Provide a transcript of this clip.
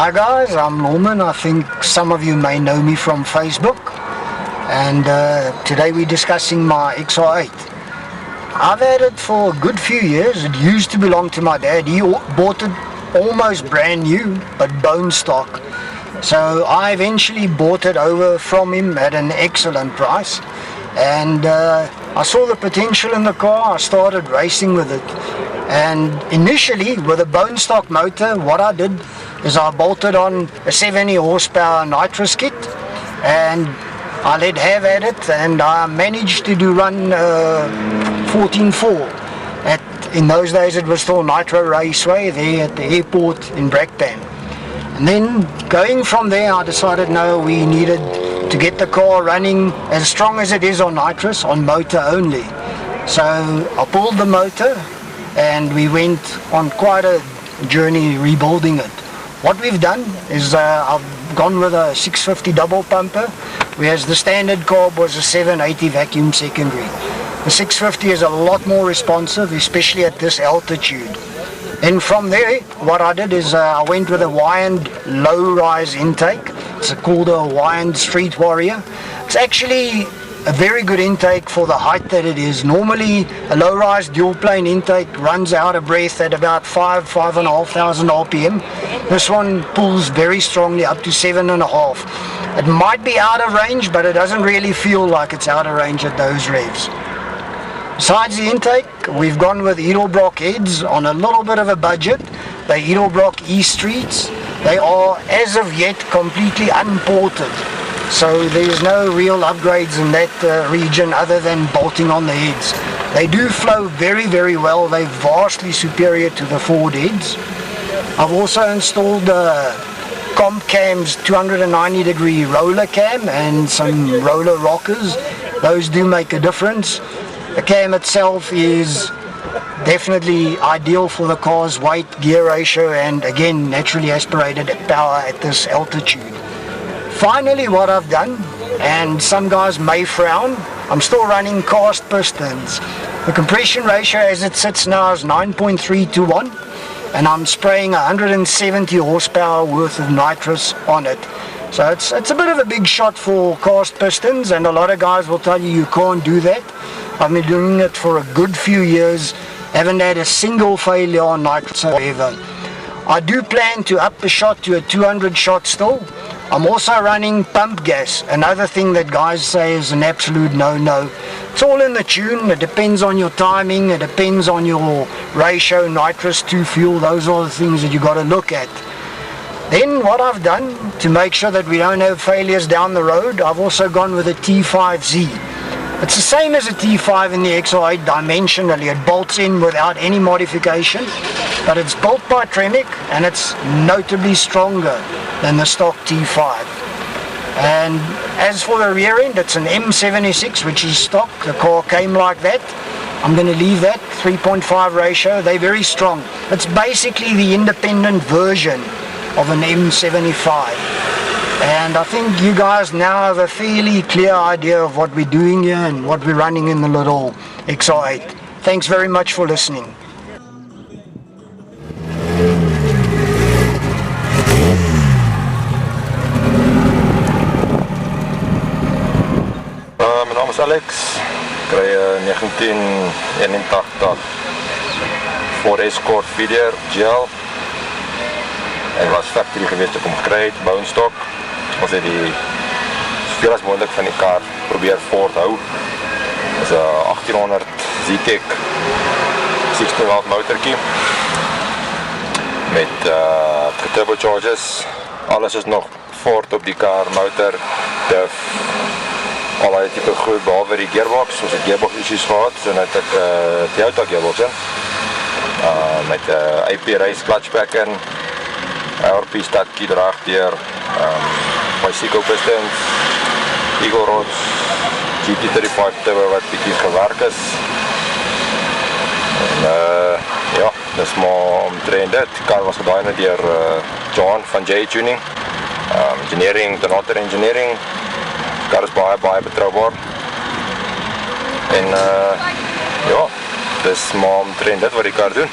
Hi guys, I'm Norman. I think some of you may know me from Facebook, and today we're discussing my XR8. I've had it for a good few years. It used to belong to my dad. He bought it almost brand new, but bone stock. So I eventually bought it over from him at an excellent price, and I saw the potential in the car. I started racing with it, and initially with a bone stock motor, what I did is I bolted on a 70 horsepower Nitrous kit, and I let have at it, and I managed to run 14.4. In those days it was still Nitro Raceway there at the airport in Brakpan. And then going from there, I decided no, we needed to get the car running as strong as it is on Nitrous, on motor only. So I pulled the motor and we went on quite a journey rebuilding it. What we've done is I've gone with a 650 double pumper, whereas the standard carb was a 780 vacuum secondary. The 650 is a lot more responsive, especially at this altitude. And from there, what I did is I went with a Hawaiian low-rise intake. It's called a Hawaiian Street Warrior. It's actually a very good intake for the height that it is. Normally, a low-rise dual-plane intake runs out of breath at about 5,500 RPM. This one pulls very strongly up to 7.5. It might be out of range, but it doesn't really feel like it's out of range at those revs. Besides the intake, we've gone with Edelbrock heads on a little bit of a budget. They're Edelbrock E Streets. They are, as of yet, completely unported. So there's no real upgrades in that region other than bolting on the heads. They do flow very, very well. They're vastly superior to the Ford heads. I've also installed Comp Cam's 290-degree roller cam and some roller rockers. Those do make a difference. The cam itself is definitely ideal for the car's weight, gear ratio, and again, naturally aspirated power at this altitude. Finally, what I've done, and some guys may frown, I'm still running cast pistons. The compression ratio as it sits now is 9.3 to 1, and I'm spraying 170 horsepower worth of nitrous on it. So it's a bit of a big shot for cast pistons, and a lot of guys will tell you can't do that. I've been doing it for a good few years, haven't had a single failure on nitrous however. I do plan to up the shot to a 200 shot still. I'm also running pump gas, another thing that guys say is an absolute no-no. It's all in the tune, it depends on your timing, it depends on your ratio, nitrous to fuel, those are the things that you got to look at. Then what I've done to make sure that we don't have failures down the road, I've also gone with a T5Z. It's the same as a T5 in the XR8 dimensionally. It bolts in without any modification, but it's built by Tremec and it's notably stronger than the stock T5. And as for the rear end, it's an M76, which is stock. The car came like that. I'm going to leave that 3.5 ratio. They're very strong. It's basically the independent version of an M75. And I think you guys now have a fairly clear idea of what we're doing here and what we're running in the little XR8. Thanks very much for listening. Mijn naam is Alex. Ik rij 1981 voor Escort Video GL. Hij was factory geweest om gekry, bouwstok. Ons het die zoveel as moontlik van die kar probeer voorthou. Dit is een 1800 Z-Tech 16 volt motorkie met turbochargers. Alles is nog voort op die kar, motor, diff, allerlei type goed behalve die gearbox. Ons het gearbox issues gehad, so nou het ek die Outlaw gearbox in. Met IP race clutchpack in. RP stakkie draagdeur, bicycle pistons, Eagle rods, GT35 turbo wat bietjie gewerk is. En ja, dis maar omtrent dit. Die kar was gedesign deur John van J Tuning, engineering, Donator engineering. Die kar is baie betroubaar. En ja, dis maar omtrent dit wat die kar doen.